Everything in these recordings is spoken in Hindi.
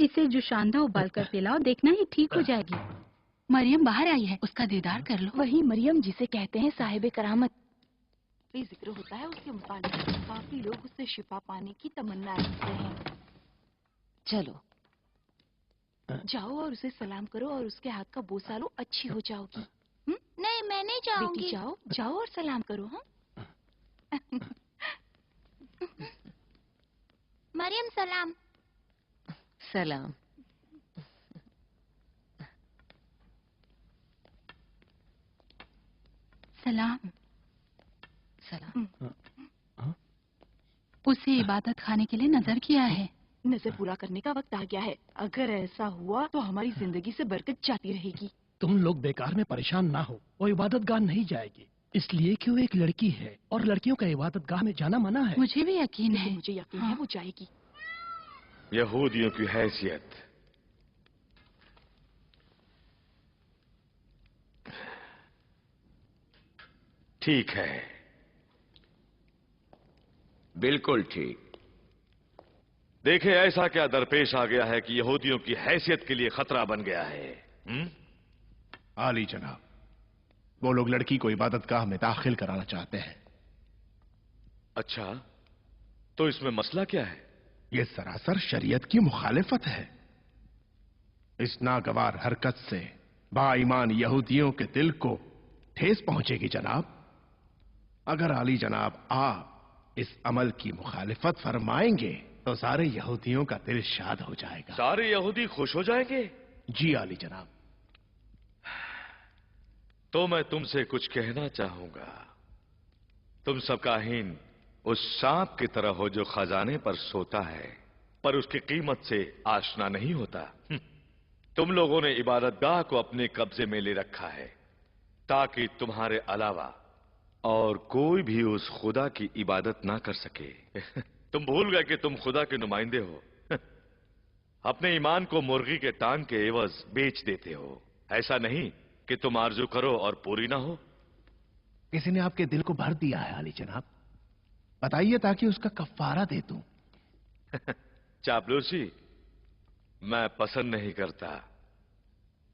इसे जुशांदा उबाल कर पिलाओ, देखना ये ठीक हो जाएगी। मरियम बाहर आई है, उसका दीदार कर लो। वही मरियम जिसे कहते हैं साहिब करामत। भी जिक्र होता है उसके मुताबिक काफी लोग उससे शिफा पाने की तमन्ना रखते हैं। चलो जाओ और उसे सलाम करो और उसके हाथ का बोसा लो, अच्छी हो जाओगी। नहीं, मैं नहीं जाऊंगी। बेटी जाओ जाओ और सलाम करो। हाँ मरियम सलाम। सलाम। सलाम। सलाम। उसे इबादत खाने के लिए नजर किया है। नजर पूरा करने का वक्त आ गया है। अगर ऐसा हुआ तो हमारी जिंदगी से बरकत जाती रहेगी। तुम लोग बेकार में परेशान ना हो, वो इबादतगाह नहीं जाएगी, इसलिए कि वो एक लड़की है और लड़कियों का इबादतगाह में जाना मना है। मुझे भी यकीन है। मुझे यकीन है वो जाएगी। यहूदियों की हैसियत। ठीक है, बिल्कुल ठीक। देखे ऐसा क्या दरपेश आ गया है कि यहूदियों की हैसियत के लिए खतरा बन गया है। आली जनाब, वो लोग लड़की को इबादतगाह में दाखिल कराना चाहते हैं। अच्छा, तो इसमें मसला क्या है? यह सरासर शरीयत की मुखालिफत है। इस नागवार हरकत से बाईमान यहूदियों के दिल को ठेस पहुंचेगी जनाब। अगर आली जनाब आप इस अमल की मुखालिफत फरमाएंगे तो सारे यहूदियों का दिल शाद हो जाएगा। सारे यहूदी खुश हो जाएंगे? जी आली जनाब। तो मैं तुमसे कुछ कहना चाहूंगा। तुम सब काहीन उस सांप की तरह हो जो खजाने पर सोता है पर उसकी कीमत से आशना नहीं होता। तुम लोगों ने इबादतगाह को अपने कब्जे में ले रखा है ताकि तुम्हारे अलावा और कोई भी उस खुदा की इबादत ना कर सके। तुम भूल गए कि तुम खुदा के नुमाइंदे हो। अपने ईमान को मुर्गी के टांग के एवज बेच देते हो। ऐसा नहीं कि तुम आरजू करो और पूरी ना हो। किसी ने आपके दिल को भर दिया है आली जनाब, बताइए ताकि उसका कफ्फारा दे दूं। चापलूसी मैं पसंद नहीं करता।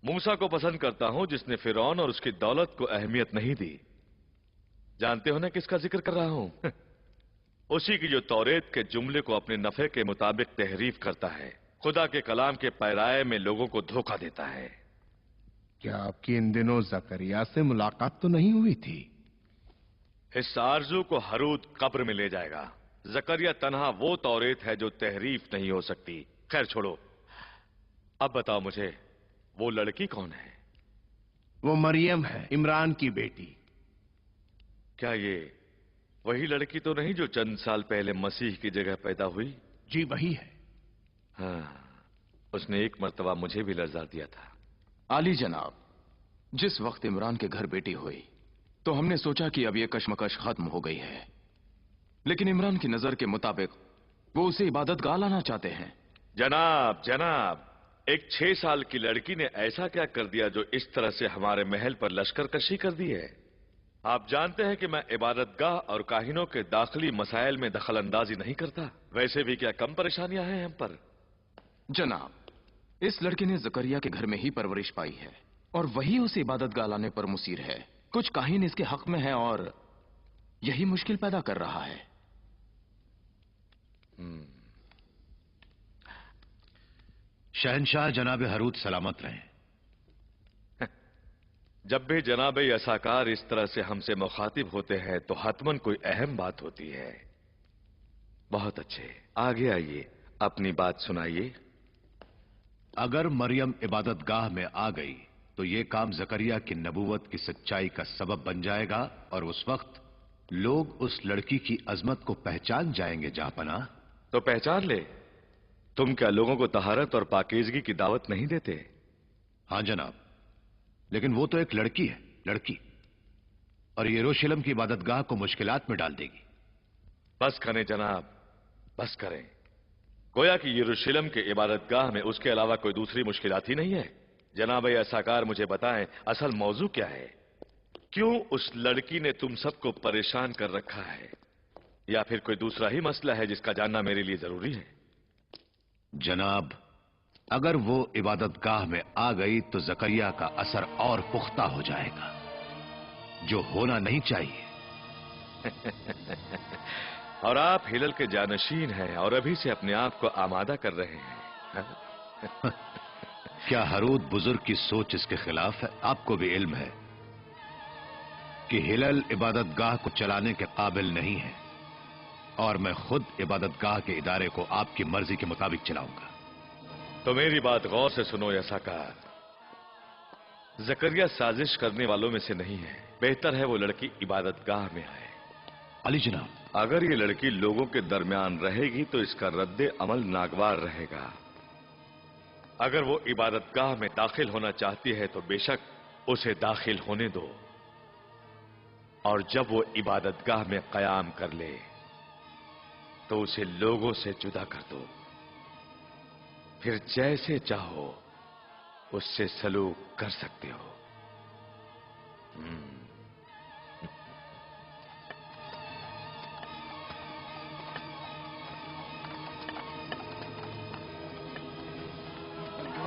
मूसा को पसंद करता हूं जिसने फिरौन और उसकी दौलत को अहमियत नहीं दी। जानते हो ना किसका जिक्र कर रहा हूं? उसी की जो तौरेत के जुमले को अपने नफे के मुताबिक तहरीफ करता है, खुदा के कलाम के पैराए में लोगों को धोखा देता है। क्या आपकी इन दिनों जकरिया से मुलाकात तो नहीं हुई थी? इस आरजू को हरूद कब्र में ले जाएगा। जकरिया तन्हा वो तौरेत है जो तहरीफ नहीं हो सकती। खैर छोड़ो, अब बताओ मुझे वो लड़की कौन है? वो मरियम है, इमरान की बेटी। क्या ये वही लड़की तो नहीं जो चंद साल पहले मसीह की जगह पैदा हुई? जी वही है। हाँ, उसने एक मर्तबा मुझे भी लर्जा दिया था। आली जनाब, जिस वक्त इमरान के घर बेटी हुई तो हमने सोचा कि अब यह कश्मकश खत्म हो गई है, लेकिन इमरान की नजर के मुताबिक वो उसे इबादतगाह लाना चाहते हैं। जनाब जनाब, एक 6 साल की लड़की ने ऐसा क्या कर दिया जो इस तरह से हमारे महल पर लश्कर कशी कर दी है? आप जानते हैं कि मैं इबादतगाह और काहिनों के दाखिली मसाइल में दखल अंदाजी नहीं करता। वैसे भी क्या कम परेशानियां हैं हम पर? जनाब, इस लड़के ने जकरिया के घर में ही परवरिश पाई है और वही उसे इबादतगाह लाने पर मुसीर है। कुछ काहिन इसके हक में है और यही मुश्किल पैदा कर रहा है। शहनशाह जनाब हरूद सलामत रहें। जब भी जनाब यसाकार इस तरह से हमसे मुखातिब होते हैं तो हतमन कोई अहम बात होती है। बहुत अच्छे, आगे आइए, अपनी बात सुनाइए। अगर मरियम इबादतगाह में आ गई तो यह काम जकरिया की नबूवत की सच्चाई का सबब बन जाएगा और उस वक्त लोग उस लड़की की अजमत को पहचान जाएंगे। जापना तो पहचान ले। तुम क्या लोगों को तहारत और पाकीज़गी की दावत नहीं देते? हां जनाब, लेकिन वो तो एक लड़की है, लड़की, और यरूशलेम की इबादतगाह को मुश्किलात में डाल देगी। बस करें जनाब, बस करें। गोया कि यरूशलेम के इबादतगाह में उसके अलावा कोई दूसरी मुश्किलात ही नहीं है। जनाब यसाकार, मुझे बताएं असल मौजू क्या है? क्यों उस लड़की ने तुम सबको परेशान कर रखा है? या फिर कोई दूसरा ही मसला है जिसका जानना मेरे लिए जरूरी है? जनाब, अगर वो इबादतगाह में आ गई तो जकरिया का असर और पुख्ता हो जाएगा, जो होना नहीं चाहिए। और आप हिलल के जानशीन हैं और अभी से अपने आप को आमादा कर रहे हैं। क्या हरूद बुजुर्ग की सोच इसके खिलाफ है? आपको भी इल्म है कि हिलल इबादतगाह को चलाने के काबिल नहीं है, और मैं खुद इबादतगाह के इदारे को आपकी मर्जी के मुताबिक चलाऊंगा। तो मेरी बात गौर से सुनो या साकार। जकरिया साजिश करने वालों में से नहीं है। बेहतर है वो लड़की इबादतगाह में आए। अली जनाब, अगर ये लड़की लोगों के दरमियान रहेगी तो इसका रद्दे अमल नागवार रहेगा। अगर वो इबादतगाह में दाखिल होना चाहती है तो बेशक उसे दाखिल होने दो, और जब वो इबादतगाह में कयाम कर ले तो उसे लोगों से जुदा कर दो। फिर जैसे चाहो उससे सलूक कर सकते हो।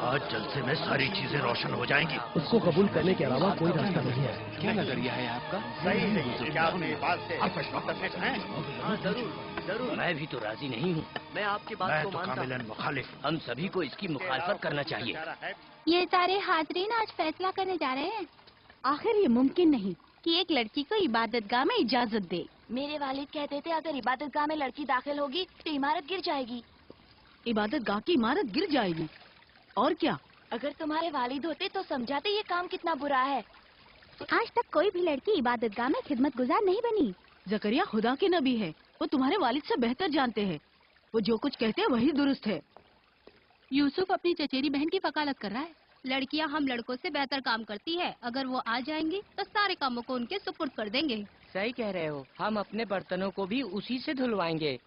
आज जलसे में सारी चीजें रोशन हो जाएंगी। उसको कबूल करने के अलावा कोई रास्ता नहीं है। क्या नजरिया है आपका? सही है। क्या आपने बात से मुत्तफिक हैं? हाँ, जरूर जरूर। मैं भी तो राजी नहीं हूँ। मैं आपकी बात को मानता हूँ। मुखालिफ। हम सभी को इसकी मुखालफत करना चाहिए। ये सारे हाजरीन आज फैसला करने जा रहे हैं आखिर ये मुमकिन नहीं कि एक लड़की को इबादतगाह में इजाजत दे। मेरे वालिद कहते थे अगर इबादतगाह में लड़की दाखिल होगी तो इमारत गिर जाएगी। इबादतगाह की इमारत गिर जाएगी? और क्या? अगर तुम्हारे वालिद होते तो समझाते ये काम कितना बुरा है। आज तक कोई भी लड़की इबादतगाह में खिदमत गुजार नहीं बनी। जकरिया खुदा के नबी है, वो तुम्हारे वालिद से बेहतर जानते हैं। वो जो कुछ कहते हैं वही दुरुस्त है। यूसुफ अपनी चचेरी बहन की वकालत कर रहा है। लड़कियां हम लड़कों से बेहतर काम करती है। अगर वो आ जाएंगी तो सारे कामों को उनके सुपुर्द कर देंगे। सही कह रहे हो। हम अपने बर्तनों को भी उसी से धुलवाएंगे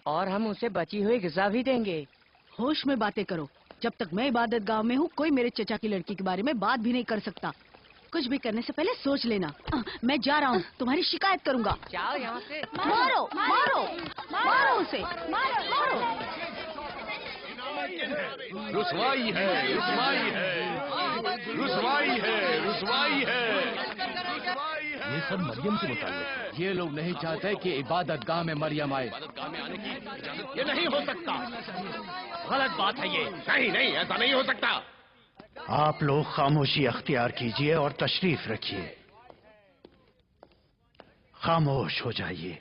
और हम उसे बची हुई ग़िज़ा भी देंगे। होश में बातें करो। जब तक मैं इबादतगाह में हूँ कोई मेरे चचा की लड़की के बारे में बात भी नहीं कर सकता। कुछ भी करने से पहले सोच लेना। मैं जा रहा हूँ, तुम्हारी शिकायत करूँगा। जाओ यहाँ से। मारो मारो मारो उसे, मारो। रुसवाई है, रुसवाई है, रुसवाई है, रुसवाई है। ये सब मरियम के मुताबिक है। ये लोग नहीं चाहते कि इबादतगाह में मरियम आए। ये नहीं हो सकता। गलत बात है ये। नहीं नहीं, ऐसा नहीं हो सकता। आप लोग खामोशी अख्तियार कीजिए और तशरीफ रखिए। खामोश हो जाइए।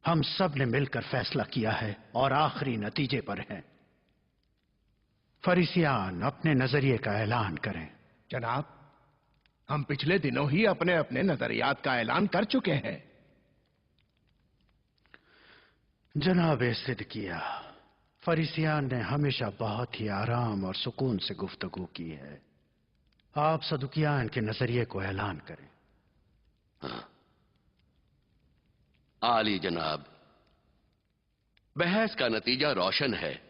हम सब ने मिलकर फैसला किया है और आखिरी नतीजे पर हैं। फरीसियान अपने नजरिए का ऐलान करें। जनाब, हम पिछले दिनों ही अपने अपने नजरियात का ऐलान कर चुके हैं। जनाब सिद्दीकिया, फरीसियान ने हमेशा बहुत ही आराम और सुकून से गुफ्तगू की है। आप सदुकियान के नजरिए को ऐलान करें। आली जनाब, बहस का नतीजा रोशन है।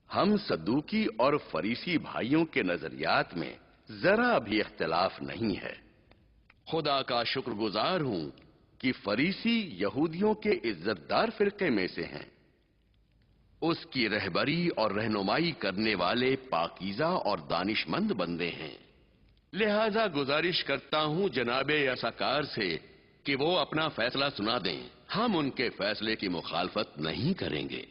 हम सदूकी और फरीसी भाइयों के नजरियात में जरा भी इख्तिलाफ नहीं है। खुदा का शुक्रगुजार हूं कि फरीसी यहूदियों के इज्जतदार फिरके में से हैं। उसकी रहबरी और रहनुमाई करने वाले पाकीज़ा और दानिशमंद बंदे हैं। लिहाजा गुजारिश करता हूं जनाबे यसाकार से कि वो अपना फैसला सुना दें। हम उनके फैसले की मुखालफत नहीं करेंगे।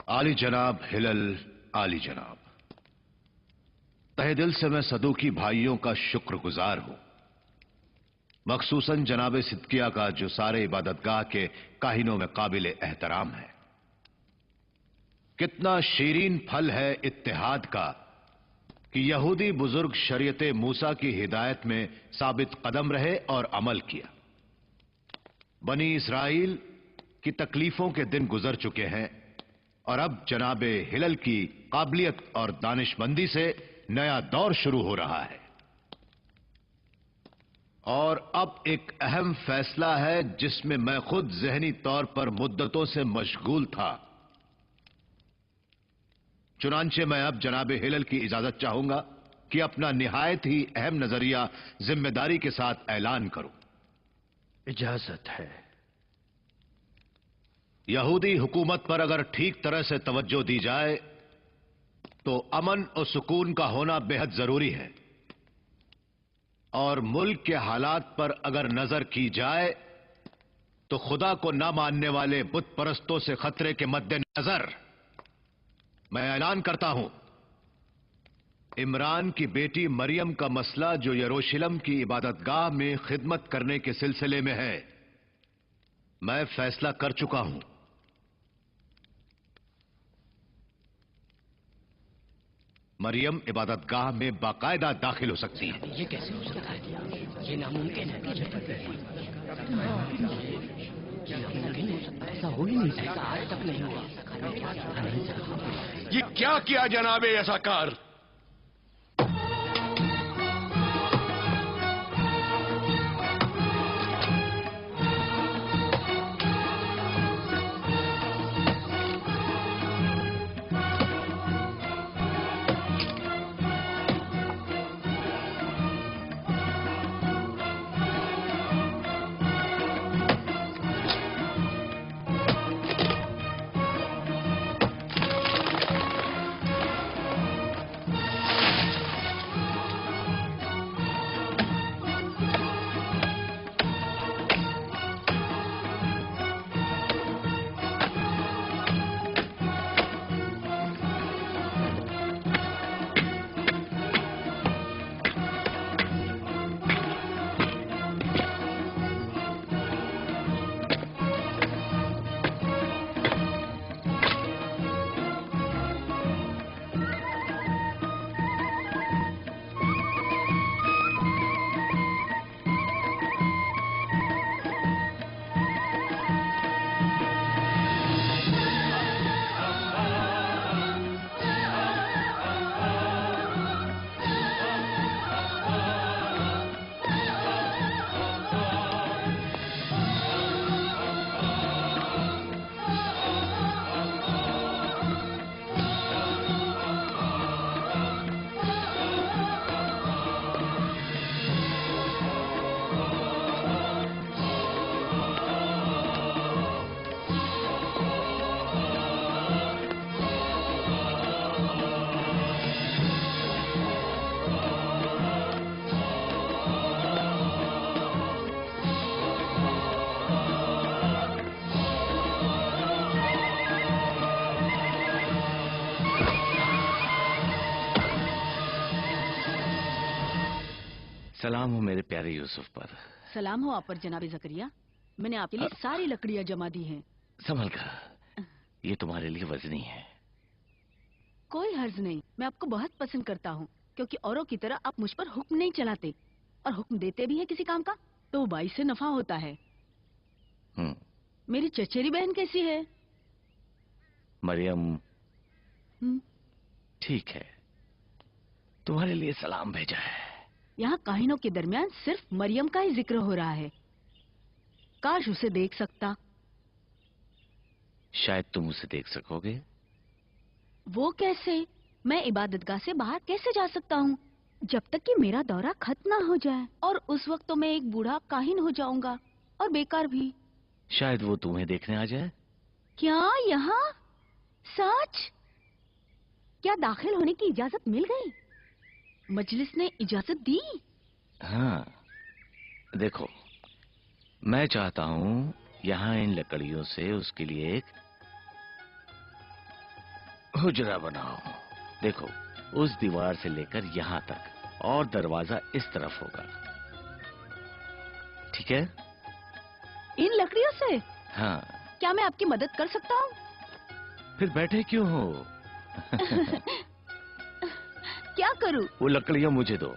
आली जनाब हिलल, आली जनाब, तहे दिल से मैं सदूकी भाइयों का शुक्रगुजार हूं, मखसूसन जनाब सिद्दीकिया का जो सारे इबादतगाह के काहिनों में काबिल एहतराम है। कितना शीरीन फल है इत्तेहाद का कि यहूदी बुजुर्ग शरीयत मूसा की हिदायत में साबित कदम रहे और अमल किया। बनी इसराइल की तकलीफों के दिन गुजर चुके हैं और अब जनाबे हिलल की काबिलियत और दानिशमंदी से नया दौर शुरू हो रहा है। और अब एक अहम फैसला है जिसमें मैं खुद जहनी तौर पर मुद्दतों से मशगूल था। चुनांचे मैं अब जनाबे हिलल की इजाजत चाहूंगा कि अपना निहायत ही अहम नजरिया जिम्मेदारी के साथ ऐलान करूं। इजाजत है। यहूदी हुकूमत पर अगर ठीक तरह से तवज्जो दी जाए तो अमन और सुकून का होना बेहद जरूरी है, और मुल्क के हालात पर अगर नजर की जाए तो खुदा को न मानने वाले बुत परस्तों से खतरे के मद्देनजर मैं ऐलान करता हूं, इमरान की बेटी मरियम का मसला जो यरूशलेम की इबादतगाह में खिदमत करने के सिलसिले में है, मैं फैसला कर चुका हूं। मरियम इबादतगाह में बाकायदा दाखिल हो सकती है। ये कैसे हो सकता है? ये नामुमकिन है। ऐसा हो ही नहीं सकता, आज तक नहीं हुआ। ये क्या किया जनाबे रज़ाकार? सलाम हो मेरे प्यारे यूसुफ पर। सलाम हो आप पर जनाब ज़करिया। मैंने आपके लिए सारी लकड़ियां जमा दी हैं। संभल कर, ये तुम्हारे लिए वजनी है। कोई हर्ज नहीं, मैं आपको बहुत पसंद करता हूँ, क्योंकि औरों की तरह आप मुझ पर हुक्म नहीं चलाते, और हुक्म देते भी हैं किसी काम का तो बाई से नफा होता है। मेरी चचेरी बहन कैसी है? मरियम ठीक है, तुम्हारे लिए सलाम भेजा है। यहाँ काहिनों के दरमियान सिर्फ मरियम का ही जिक्र हो रहा है। काश उसे देख सकता। शायद तुम उसे देख सकोगे। वो कैसे? मैं इबादतगाह से बाहर कैसे जा सकता हूँ जब तक कि मेरा दौरा खत्म ना हो जाए, और उस वक्त तो मैं एक बूढ़ा काहिन हो जाऊंगा और बेकार भी। शायद वो तुम्हें देखने आ जाए। क्या यहाँ? सच? क्या दाखिल होने की इजाजत मिल गई? मजलिस ने इजाजत दी? हाँ, देखो, मैं चाहता हूँ यहाँ इन लकड़ियों से उसके लिए एक हुजरा बनाओ। देखो, उस दीवार से लेकर यहाँ तक, और दरवाजा इस तरफ होगा। ठीक है? इन लकड़ियों से? हाँ। क्या मैं आपकी मदद कर सकता हूँ? फिर बैठे क्यों हो? क्या करूँ? वो लकड़ियाँ मुझे दो।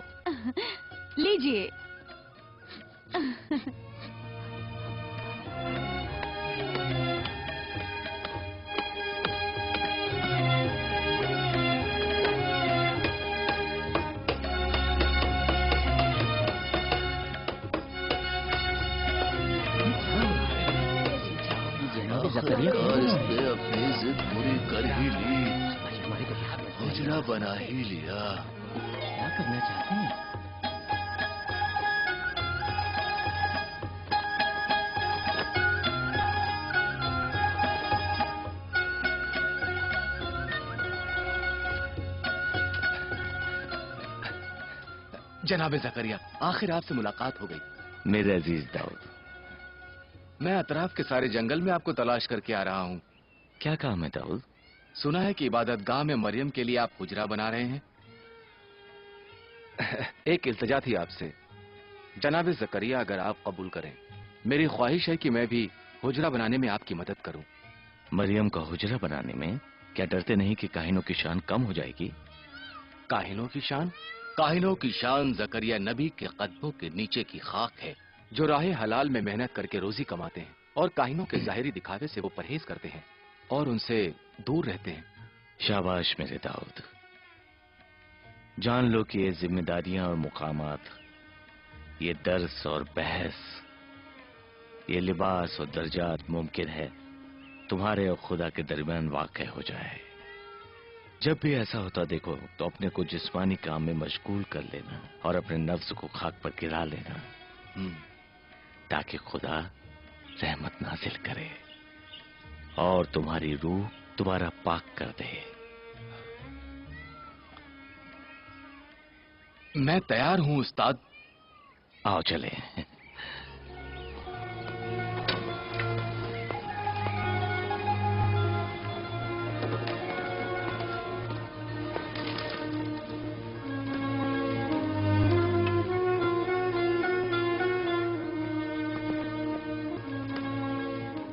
लीजिए। इसने अपनी जिद पूरी कर ही ली, योजना बना ही लिया। क्या करना चाहते हैं? जनाब ज़करिया, आखिर आपसे मुलाकात हो गई। मेरे अजीज दाऊद, मैं अतराफ के सारे जंगल में आपको तलाश करके आ रहा हूँ। क्या काम है दाऊद? सुना है कि इबादतगाह में मरियम के लिए आप हुजरा बना रहे हैं। एक इल्तिजा थी आपसे जनाब ज़करिया, अगर आप कबूल करें, मेरी ख्वाहिश है कि मैं भी हुजरा बनाने में आपकी मदद करूं। मरियम का हुजरा बनाने में क्या डरते नहीं कि काहिनों की शान कम हो जाएगी? काहिनों की शान? काहिनों की शान ज़करिया नबी के कदमों के नीचे की खाक है, जो राह हलाल में मेहनत करके रोजी कमाते हैं और काहिनों के जाहिरी दिखावे से वो परहेज करते हैं और उनसे दूर रहते हैं। शाबाश मेरे दाऊद, जान लो कि ये जिम्मेदारियां और मुकामात, ये दर्स और बहस, ये लिबास और दर्जात मुमकिन है तुम्हारे और खुदा के दरमियान वाक़या हो जाए। जब भी ऐसा होता देखो तो अपने को जिस्मानी काम में मशगूल कर लेना और अपने नफ्स को खाक पर गिरा लेना, ताकि खुदा रहमत नाजिल करे और तुम्हारी रूह दोबारा पाक कर दे। मैं तैयार हूं उस्ताद। आओ चले।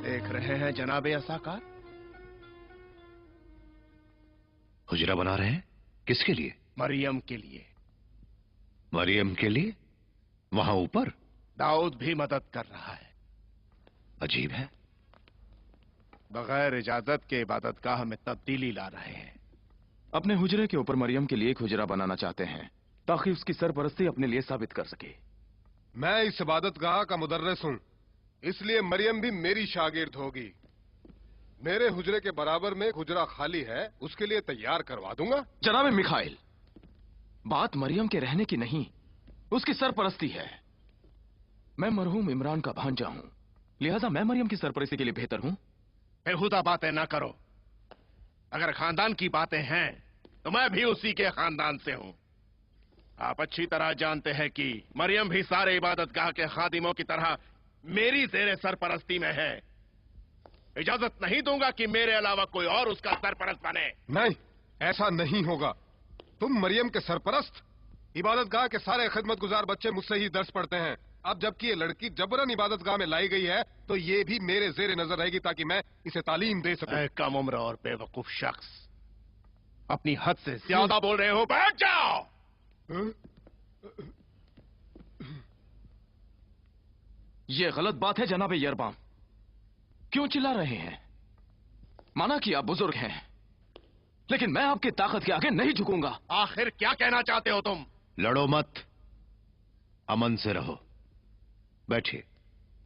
देख रहे हैं जनाबे असाकार, हुजरा बना रहे हैं? किसके लिए? मरियम के लिए। मरियम के लिए? वहां ऊपर? दाऊद भी मदद कर रहा है। अजीब है, बगैर इजाजत के इबादतगाह में तब्दीली ला रहे हैं। अपने हुजरे के ऊपर मरियम के लिए एक हुजरा बनाना चाहते हैं ताकि उसकी सरपरस्ती अपने लिए साबित कर सके। मैं इस इबादतगाह का मुदर्रिस हूं, इसलिए मरियम भी मेरी शागिर्द होगी। मेरे हुजरे के बराबर में एक हुजरा खाली है, उसके लिए तैयार करवा दूंगा। जनाब मिखाइल, बात मरियम के रहने की नहीं, उसकी सरपरस्ती है। मैं मरहूम इमरान का भांजा हूं, लिहाजा मैं मरियम की सरपरस्ती के लिए बेहतर हूं। बेहुदा बातें ना करो। अगर खानदान की बातें हैं तो मैं भी उसी के खानदान से हूं। आप अच्छी तरह जानते हैं कि मरियम भी सारे इबादतगाह के खादिमों की तरह मेरी ज़ेरे सरपरस्ती में है। इजाजत नहीं दूंगा कि मेरे अलावा कोई और उसका सरपरस्त बने। नहीं, ऐसा नहीं होगा। तुम मरियम के सरपरस्त? इबादतगाह के सारे खिदमतगुजार बच्चे मुझसे ही दर्स पढ़ते हैं। अब जबकि ये लड़की जबरन इबादतगाह में लाई गई है तो ये भी मेरे ज़ेरे नजर रहेगी ताकि मैं इसे तालीम दे सकूं। कम उम्र और बेवकूफ शख्स, अपनी हद से ज्यादा बोल रहे हो। बैठ जाओ। ये गलत बात है जनाब यरबाम। क्यों चिल्ला रहे हैं? माना कि आप बुजुर्ग हैं, लेकिन मैं आपकी ताकत के आगे नहीं झुकूंगा। आखिर क्या कहना चाहते हो तुम? लड़ो मत, अमन से रहो। बैठिए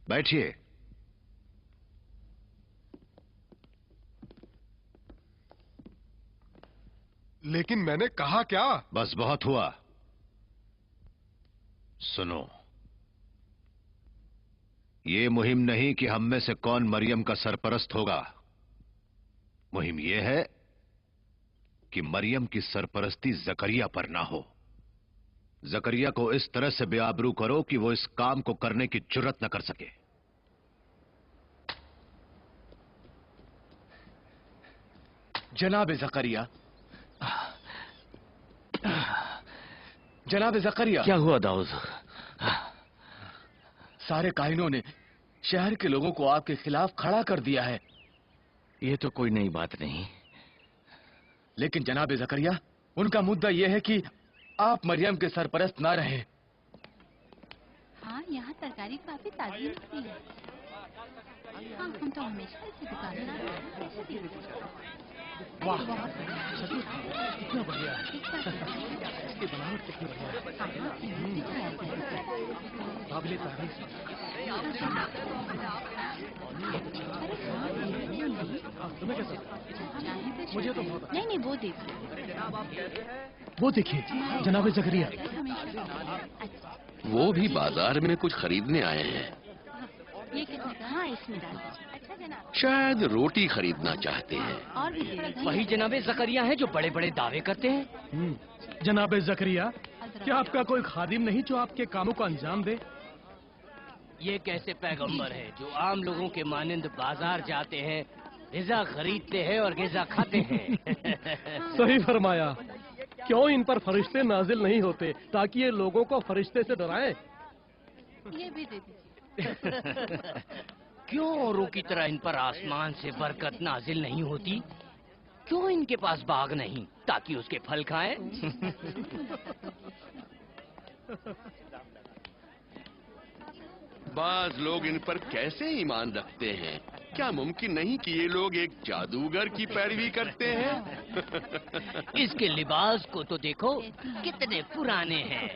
बैठिए। लेकिन मैंने कहा क्या? बस बहुत हुआ। सुनो, ये मुहिम नहीं कि हम में से कौन मरियम का सरपरस्त होगा। मुहिम यह है कि मरियम की सरपरस्ती जकरिया पर ना हो। जकरिया को इस तरह से बेआबरू करो कि वो इस काम को करने की जुर्रत न कर सके। जनाब जकरिया, जनाब जकरिया। क्या हुआ दाऊद? सारे काहिनों ने शहर के लोगों को आपके खिलाफ खड़ा कर दिया है। ये तो कोई नई बात नहीं। लेकिन जनाब जकरिया, उनका मुद्दा यह है कि आप मरियम के सरपरस्त ना रहे। हाँ, यहाँ तरकारी काफी ताजी मिलती है। हाँ, हम तो हमेशा इसी दुकान में आते हैं। वाह सचमुच कितना बढ़िया है। इसकी बनावट कितनी बढ़िया है। काबिले तारीफ। तुम्हें कैसा? मुझे तो बहुत। नहीं वो देखिए। वो देखिए जनाब जकरिया। वो भी बाजार में कुछ खरीदने आए हैं। ये कितने का? हाँ इसमें डाल दीजिए। शायद रोटी खरीदना चाहते हैं। और भी दे दीजिए। वही जनाबे जकरिया हैं जो बड़े बड़े दावे करते हैं। जनाब जकरिया, क्या आपका कोई खादिम नहीं जो आपके कामों को अंजाम दे? ये कैसे पैगंबर है जो आम लोगों के मानिंद बाजार जाते हैं, गिजा खरीदते हैं और गिजा खाते हैं। सही फरमाया। क्यों इन पर फरिश्ते नाजिल नहीं होते ताकि ये लोगों को फरिश्ते से डराएं? ये भी दे दीजिए। क्यों औरों की तरह इन पर आसमान से बरकत नाजिल नहीं होती? क्यों इनके पास बाग नहीं ताकि उसके फल खाएं? बाज लोग इन पर कैसे ईमान रखते हैं? क्या मुमकिन नहीं कि ये लोग एक जादूगर की पैरवी करते हैं? इसके लिबास को तो देखो कितने पुराने हैं।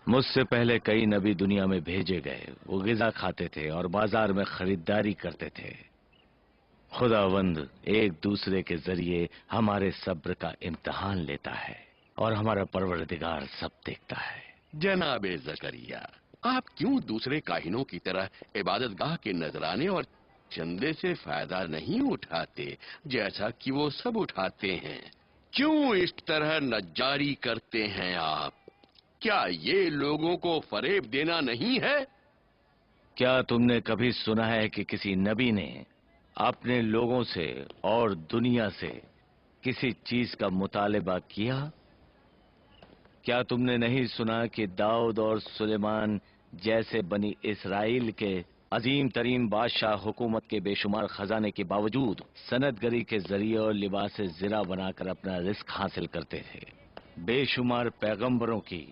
मुझसे पहले कई नबी दुनिया में भेजे गए। वो गिजा खाते थे और बाजार में खरीदारी करते थे। खुदावंद एक दूसरे के जरिए हमारे सब्र का इम्तिहान लेता है और हमारा परवरदिगार सब देखता है। जनाबे जकरिया, आप क्यों दूसरे काहिनों की तरह इबादतगाह के नजराने और चंदे से फायदा नहीं उठाते जैसा कि वो सब उठाते हैं? क्यों इस तरह नज्जारी करते हैं आप? क्या ये लोगों को फरेब देना नहीं है? क्या तुमने कभी सुना है कि किसी नबी ने अपने लोगों से और दुनिया से किसी चीज का मुतालिबा किया? क्या तुमने नहीं सुना कि दाऊद और सुलेमान जैसे बनी इसराइल के अजीम तरीन बादशाह हुकूमत के बेशुमार खजाने के बावजूद सनतगरी के जरिए और लिबास ज़िरा बनाकर अपना रिस्क हासिल करते थे? बेशुमार पैगंबरों की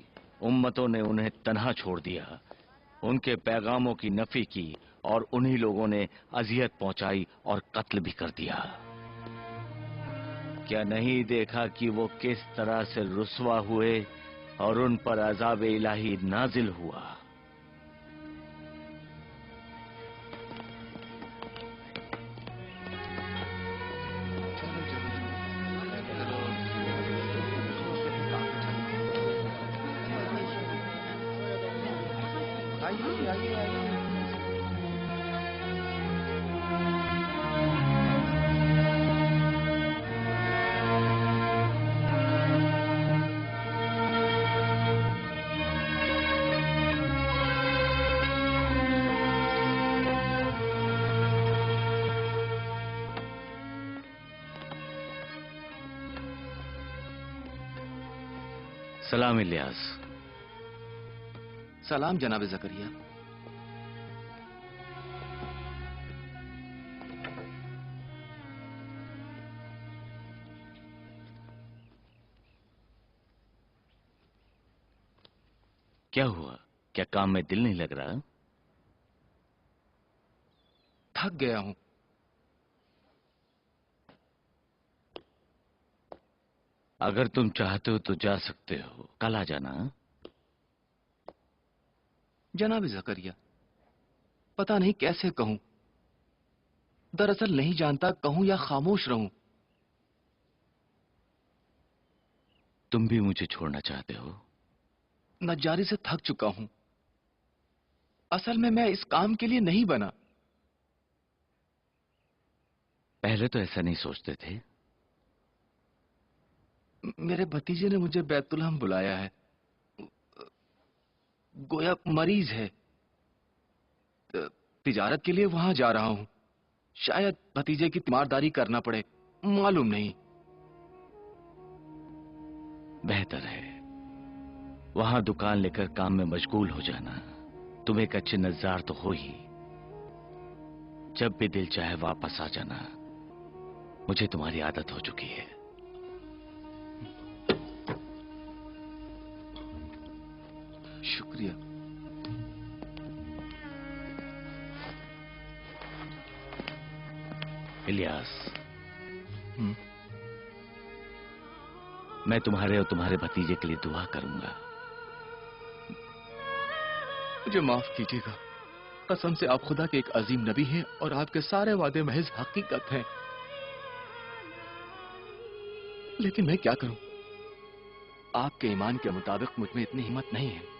उम्मतों ने उन्हें तन्हा छोड़ दिया, उनके पैगामों की नफी की और उन्हीं लोगों ने अजियत पहुंचाई और कत्ल भी कर दिया। क्या नहीं देखा कि वो किस तरह से रुस्वा हुए और उन पर अज़ाब इलाही नाजिल हुआ? सलाम इलियास। सलाम जनाब जकरिया। क्या हुआ? क्या काम में दिल नहीं लग रहा? थक गया हूं। अगर तुम चाहते हो तो जा सकते हो, कल आ जाना। जनाब जकरिया, पता नहीं कैसे कहूं। दरअसल नहीं जानता कहूं या खामोश रहूं। तुम भी मुझे छोड़ना चाहते हो? नज्जारी से थक चुका हूं। असल में मैं इस काम के लिए नहीं बना। पहले तो ऐसा नहीं सोचते थे। मेरे भतीजे ने मुझे बैतुलहम बुलाया है। गोया मरीज है। तिजारत के लिए वहां जा रहा हूं। शायद भतीजे की तीमारदारी करना पड़े, मालूम नहीं। बेहतर है वहां दुकान लेकर काम में मशगूल हो जाना। तुम एक अच्छे नज़ार तो हो ही। जब भी दिल चाहे वापस आ जाना। मुझे तुम्हारी आदत हो चुकी है। शुक्रिया। इलियास, मैं तुम्हारे और तुम्हारे भतीजे के लिए दुआ करूंगा। मुझे माफ कीजिएगा, कसम से आप खुदा के एक अजीम नबी हैं और आपके सारे वादे महज हकीकत हैं। लेकिन मैं क्या करूं? आपके ईमान के मुताबिक मुझ में इतनी हिम्मत नहीं है।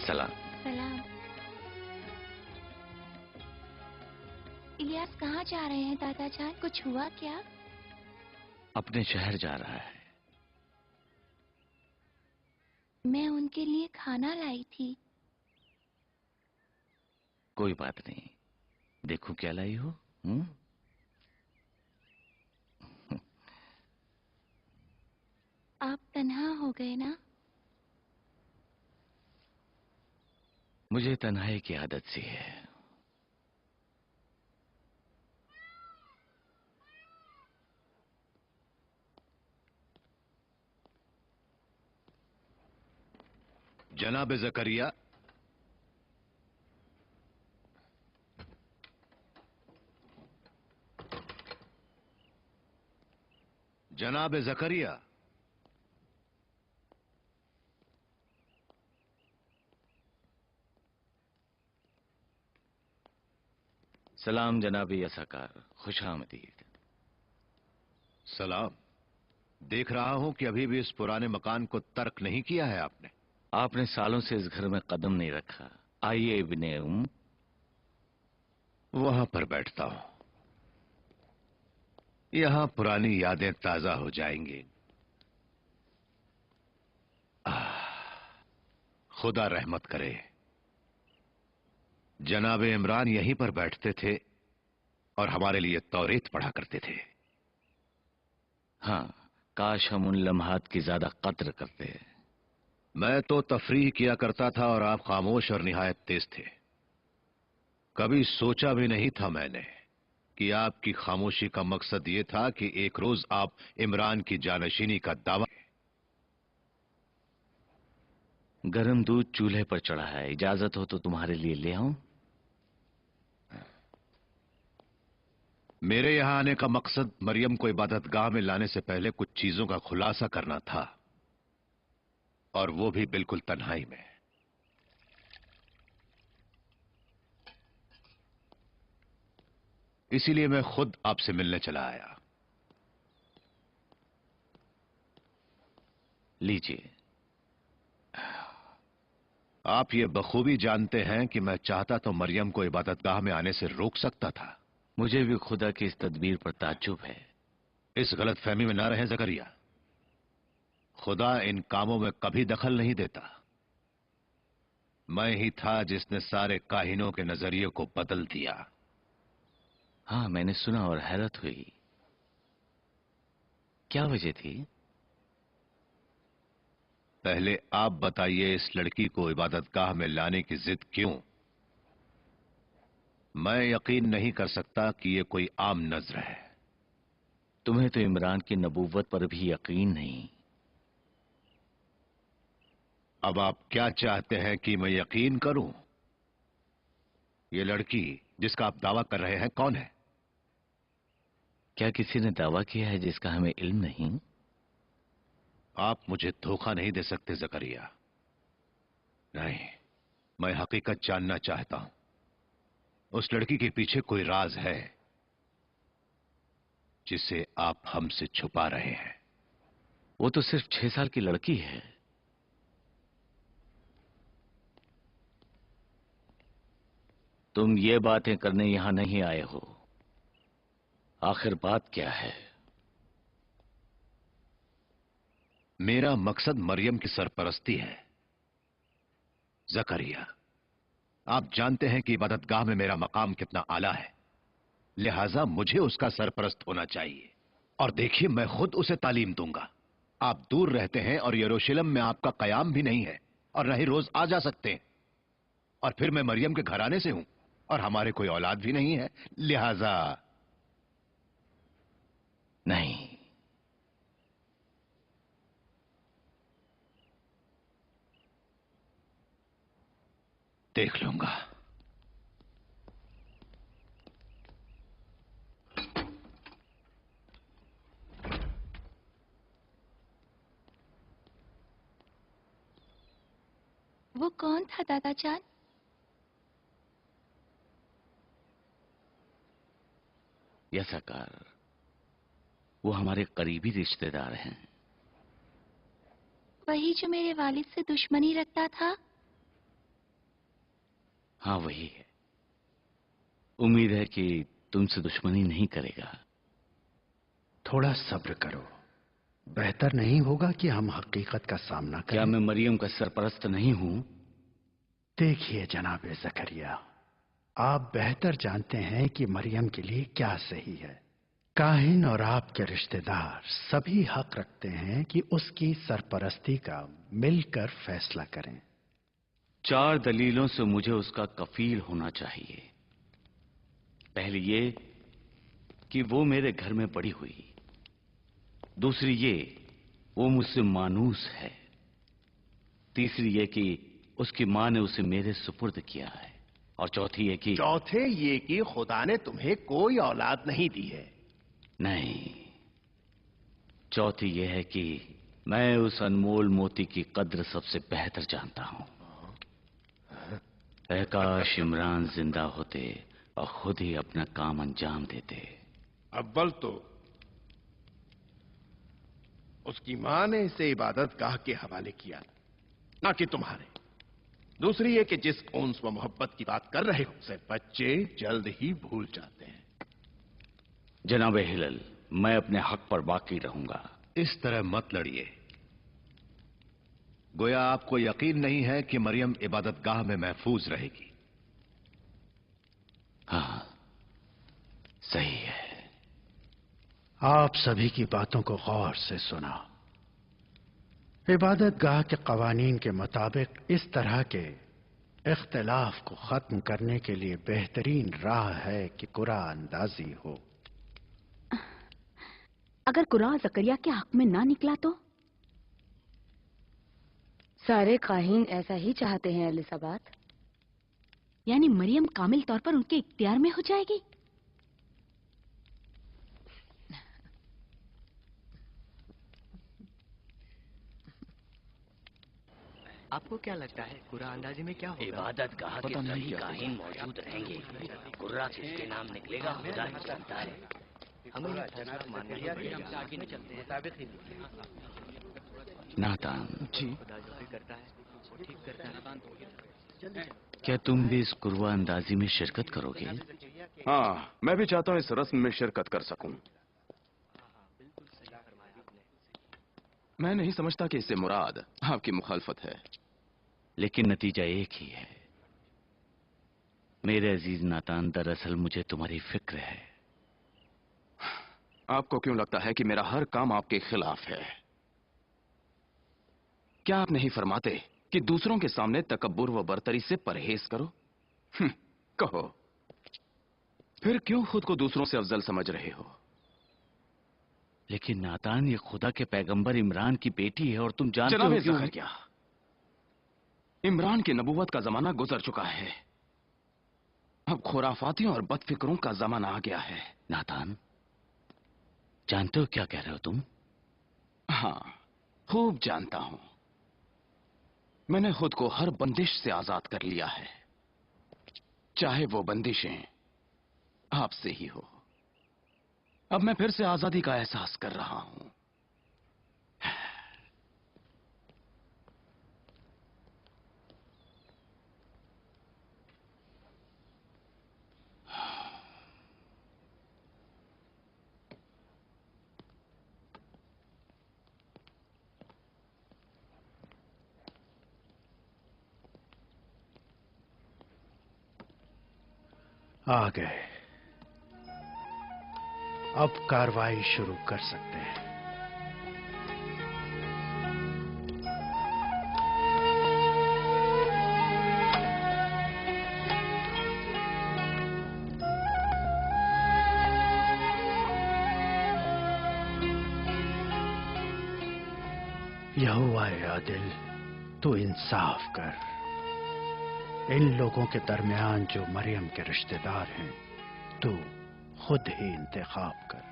सलाम। सलाम। इलियास कहाँ जा रहे हैं दादा जान? कुछ हुआ क्या? अपने शहर जा रहा है। मैं उनके लिए खाना लाई थी। कोई बात नहीं, देखो क्या लाई हो। आप तन्हा हो गए ना? मुझे तन्हाई की आदत सी है। जनाब ज़करिया, जनाब ज़करिया, सलाम जनाबी असकार, खुशामदीद। सलाम। देख रहा हूं कि अभी भी इस पुराने मकान को तर्क नहीं किया है आपने। आपने सालों से इस घर में कदम नहीं रखा। आइए इब्ने वहां पर बैठता हूं। यहां पुरानी यादें ताजा हो जाएंगी। खुदा रहमत करे। जनाब इमरान यहीं पर बैठते थे और हमारे लिए तौरीत पढ़ा करते थे। हाँ, काश हम उन लम्हात की ज्यादा कद्र करते। मैं तो तफरीह किया करता था और आप खामोश और निहायत तेज थे। कभी सोचा भी नहीं था मैंने कि आपकी खामोशी का मकसद ये था कि एक रोज आप इमरान की जानशीनी का दावा। गरम दूध चूल्हे पर चढ़ा है, इजाजत हो तो तुम्हारे लिए ले आऊं? मेरे यहां आने का मकसद मरियम को इबादतगाह में लाने से पहले कुछ चीजों का खुलासा करना था, और वो भी बिल्कुल तन्हाई में। इसीलिए मैं खुद आपसे मिलने चला आया। लीजिए। आप ये बखूबी जानते हैं कि मैं चाहता तो मरियम को इबादतगाह में आने से रोक सकता था। मुझे भी खुदा की इस तदबीर पर ताज्जुब है। इस गलत फहमी में ना रहें ज़करिया। खुदा इन कामों में कभी दखल नहीं देता। मैं ही था जिसने सारे काहिनों के नजरिए को बदल दिया। हाँ, मैंने सुना और हैरत हुई। क्या वजह थी? पहले आप बताइए, इस लड़की को इबादतगाह में लाने की जिद क्यों? मैं यकीन नहीं कर सकता कि यह कोई आम नज्र है। तुम्हें तो इमरान की नबूवत पर भी यकीन नहीं। अब आप क्या चाहते हैं कि मैं यकीन करूं? ये लड़की जिसका आप दावा कर रहे हैं कौन है? क्या किसी ने दावा किया है जिसका हमें इल्म नहीं? आप मुझे धोखा नहीं दे सकते ज़करिया। नहीं, मैं हकीकत जानना चाहता हूं। उस लड़की के पीछे कोई राज है जिसे आप हमसे छुपा रहे हैं। वो तो सिर्फ 6 साल की लड़की है। तुम ये बातें करने यहां नहीं आए हो। आखिर बात क्या है? मेरा मकसद मरियम की सरपरस्ती है। जकरिया, आप जानते हैं कि इबादतगाह में मेरा मकाम कितना आला है, लिहाजा मुझे उसका सरपरस्त होना चाहिए। और देखिए, मैं खुद उसे तालीम दूंगा। आप दूर रहते हैं और यरूशलेम में आपका कयाम भी नहीं है और न ही रोज आ जा सकते हैं। और फिर मैं मरियम के घराने से हूं और हमारे कोई औलाद भी नहीं है, लिहाजा नहीं। देख लूंगा। वो कौन था दादा जान? यह सरकार, वो हमारे करीबी रिश्तेदार हैं। वही जो मेरे वालिद से दुश्मनी रखता था? हाँ, वही है। उम्मीद है कि तुमसे दुश्मनी नहीं करेगा। थोड़ा सब्र करो। बेहतर नहीं होगा कि हम हकीकत का सामना करें? क्या मैं मरियम का सरपरस्त नहीं हूं? देखिए जनाब जकरिया, आप बेहतर जानते हैं कि मरियम के लिए क्या सही है। काहिन और आपके रिश्तेदार सभी हक रखते हैं कि उसकी सरपरस्ती का मिलकर फैसला करें। 4 दलीलों से मुझे उसका कफील होना चाहिए। पहली ये कि वो मेरे घर में बड़ी हुई। दूसरी ये, वो मुझसे मानूस है। तीसरी ये कि उसकी मां ने उसे मेरे सुपुर्द किया है। और चौथी ये कि खुदा ने तुम्हें कोई औलाद नहीं दी है। नहीं, चौथी ये है कि मैं उस अनमोल मोती की कद्र सबसे बेहतर जानता हूं। ऐ काश इमरान जिंदा होते और खुद ही अपना काम अंजाम देते। अव्वल तो उसकी मां ने इसे इबादतगाह के हवाले किया, ना कि तुम्हारे। दूसरी ये कि जिस उन्स व मोहब्बत की बात कर रहे हो उसे बच्चे जल्द ही भूल जाते हैं। जनाब हिलल, मैं अपने हक पर बाकी रहूंगा। इस तरह मत लड़िए। गोया आपको यकीन नहीं है कि मरियम इबादतगाह में महफूज रहेगी। हाँ, सही है। आप सभी की बातों को गौर से सुना। इबादतगाह के कवानीन के मुताबिक इस तरह के इख्तिलाफ को खत्म करने के लिए बेहतरीन राह है कि कुरान अंदाजी हो। अगर कुरान जकरिया के हक में ना निकला तो? सारे काहीन ऐसा ही चाहते हैं एलिजाबेथ। यानी मरियम कामिल तौर पर उनके इख्तियार में हो जाएगी? आपको क्या लगता है कुर्रा अंदाजी में क्या होगा? इबादत गाह के सभी काहीन मौजूद रहेंगे। कुर्रा किसके नाम निकलेगा खुदा ही जानता है। हमें ये फैसला मानना ही पड़ेगा। हम आगे नहीं चलते हैं। नातान जी, खुदा जो भी करता है वो ठीक करता है। क्या तुम भी इस कुर्वा अंदाजी में शिरकत करोगे? हाँ, मैं भी चाहता हूँ इस रस्म में शिरकत कर सकूं। मैं नहीं समझता कि इससे मुराद आपकी मुखालफत है, लेकिन नतीजा एक ही है। मेरे अजीज नातान, दरअसल मुझे तुम्हारी फिक्र है। आपको क्यों लगता है कि मेरा हर काम आपके खिलाफ है? क्या आप नहीं फरमाते कि दूसरों के सामने तकब्बुर व बरतरी से परहेज करो? कहो, फिर क्यों खुद को दूसरों से अफजल समझ रहे हो? लेकिन नातान, ये खुदा के पैगंबर इमरान की बेटी है और तुम जानते हो जनाब ज़करिया, इमरान की नबूवत का जमाना गुजर चुका है। अब खुराफातियों और बदफिक्रों का जमाना आ गया है। नातान, जानते हो क्या कह रहे हो तुम? हाँ, खूब जानता हूं। मैंने खुद को हर बंदिश से आजाद कर लिया है, चाहे वो बंदिशें आपसे ही हो। अब मैं फिर से आजादी का एहसास कर रहा हूं। आ गए। अब कार्रवाई शुरू कर सकते हैं। यहोवा आदिल, तू इंसाफ कर। इन लोगों के दरमियान जो मरियम के रिश्तेदार हैं, तू खुद ही इंतखाब कर।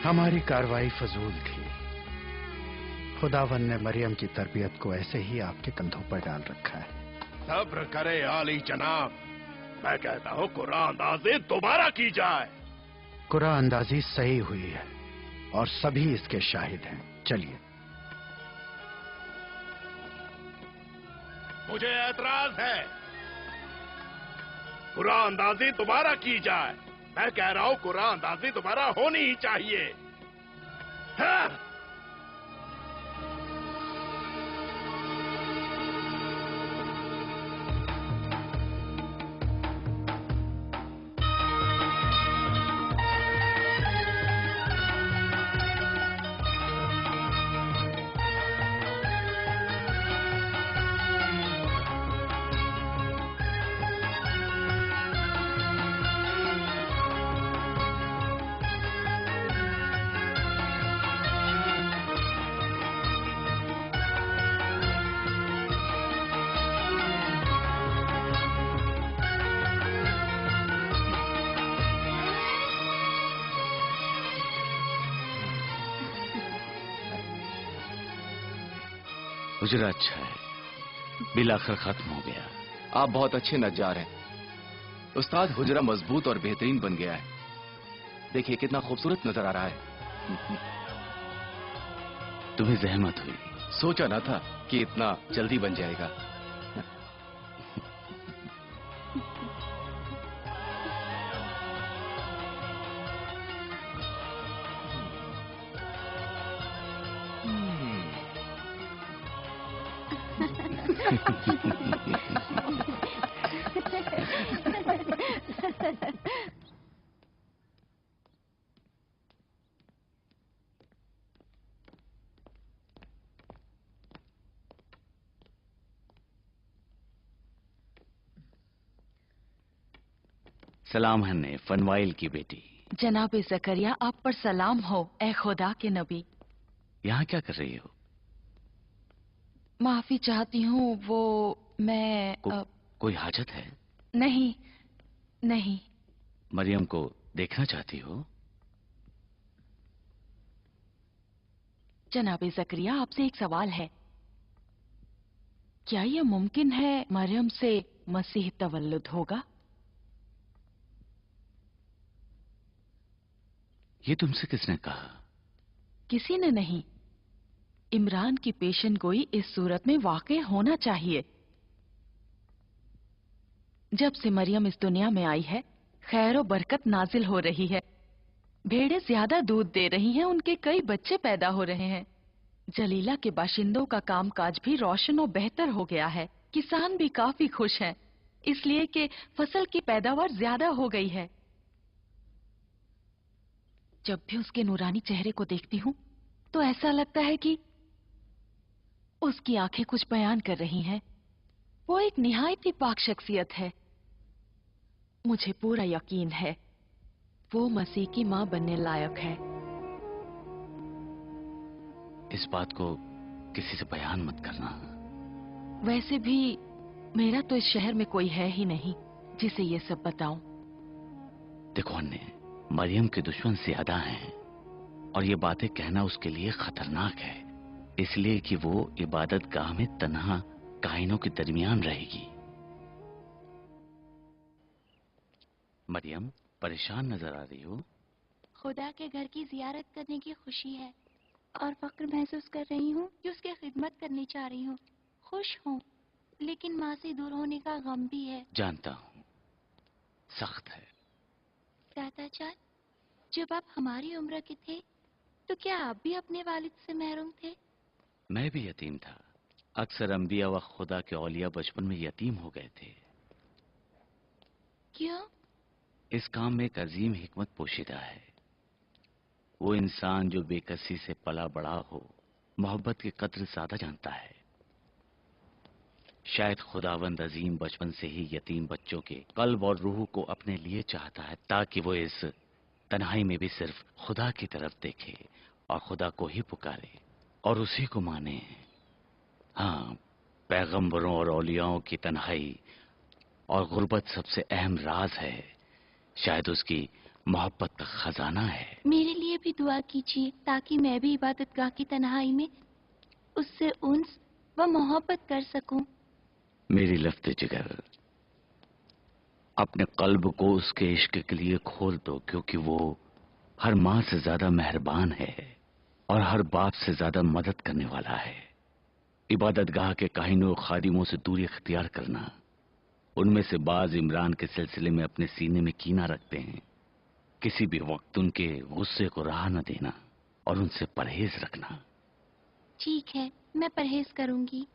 हमारी कार्रवाई फजूल थी। खुदावन ने मरियम की तरबियत को ऐसे ही आपके कंधों पर डाल रखा है। सब्र करे आली जनाब, मैं कहता हूँ कुरान अंदाजी दोबारा की जाए। कुरान अंदाजी सही हुई है और सभी इसके शाहिद हैं। चलिए। मुझे एतराज है। कुरान अंदाजी दोबारा की जाए। मैं कह रहा हूँ कुरान अंदाजी दोबारा होनी ही चाहिए। हाँ? गुजरा अच्छा है, बिल आखिर खत्म हो गया। आप बहुत अच्छे नज्जार हैं उस्ताद। हुजरा मजबूत और बेहतरीन बन गया है। देखिए कितना खूबसूरत नजर आ रहा है। तुम्हें जहमत हुई। सोचा ना था कि इतना जल्दी बन जाएगा। सलाम हन्ने, फनवाइल की बेटी। जनाब ज़करिया, आप पर सलाम हो ए खुदा के नबी। यहाँ क्या कर रही हो? माफी चाहती हूँ, वो मैं कोई हाजत है? नहीं नहीं। मरियम को देखना चाहती हो? जनाब ज़करिया, आपसे एक सवाल है। क्या यह मुमकिन है मरियम से मसीह तवल्लुद होगा? ये तुमसे किसने कहा? किसी ने नहीं। इमरान की पेशन गोई इस सूरत में वाक़ई होना चाहिए। जब से मरियम इस दुनिया में आई है, खैर और बरकत नाजिल हो रही है। भेड़ें ज्यादा दूध दे रही हैं, उनके कई बच्चे पैदा हो रहे हैं। जलीला के बाशिंदों का कामकाज भी रोशन और बेहतर हो गया है। किसान भी काफी खुश हैं, इसलिए कि फसल की पैदावार ज्यादा हो गई है। जब भी उसके नूरानी चेहरे को देखती हूँ तो ऐसा लगता है कि उसकी आंखें कुछ बयान कर रही हैं। वो एक निहायत ही पाक शख्सियत है। मुझे पूरा यकीन है वो मसीह की मां बनने लायक है। इस बात को किसी से बयान मत करना। वैसे भी मेरा तो इस शहर में कोई है ही नहीं जिसे ये सब बताऊं। देखो अन्ने, मरियम के दुश्मन ज्यादा हैं और ये बातें कहना उसके लिए खतरनाक है, इसलिए कि वो इबादत गाह में तन्हा काहिनों के दरमियान रहेगी। मरियम, परेशान नजर आ रही हो। खुदा के घर की जियारत करने की खुशी है और फक्र महसूस कर रही हूँ कि उसकी खिदमत करनी चाह रही हूँ। खुश हूँ, लेकिन माँ से दूर होने का गम भी है। जानता हूँ, सख्त है। दादाजान, जब आप हमारी उम्र के थे तो क्या आप भी अपने वालिद से महरूम थे? मैं भी यतीम था। अक्सर अंबिया व खुदा के औलिया बचपन में यतीम हो गए थे। क्यों? इस काम में एक अजीम हिकमत पोशीदा है। वो इंसान जो बेकसी से पला बड़ा हो, मोहब्बत की कद्र ज्यादा जानता है। शायद खुदावंद अजीम बचपन से ही यतीम बच्चों के कल्ब और रूह को अपने लिए चाहता है, ताकि वो इस तन्हाई में भी सिर्फ खुदा की तरफ देखे और खुदा को ही पुकारे और उसी को माने। हाँ, पैगंबरों और औलियाओं की तन्हाई और गुर्बत सबसे अहम राज है। शायद उसकी मोहब्बत का खजाना है। मेरे लिए भी दुआ कीजिए ताकि मैं भी इबादतगाह की तन्हाई में उससे उन्स व मोहब्बत कर सकूं। मेरी लफ्ज़ जिगर, अपने कल्ब को उसके इश्क के लिए खोल दो, क्योंकि वो हर माँ से ज्यादा मेहरबान है और हर बाप से ज्यादा मदद करने वाला है। इबादतगाह के काहिनों खादिमों से दूरी इख्तियार करना। उनमें से बाज इमरान के सिलसिले में अपने सीने में कीना रखते हैं। किसी भी वक्त उनके गुस्से को राह न देना और उनसे परहेज रखना। ठीक है, मैं परहेज करूंगी।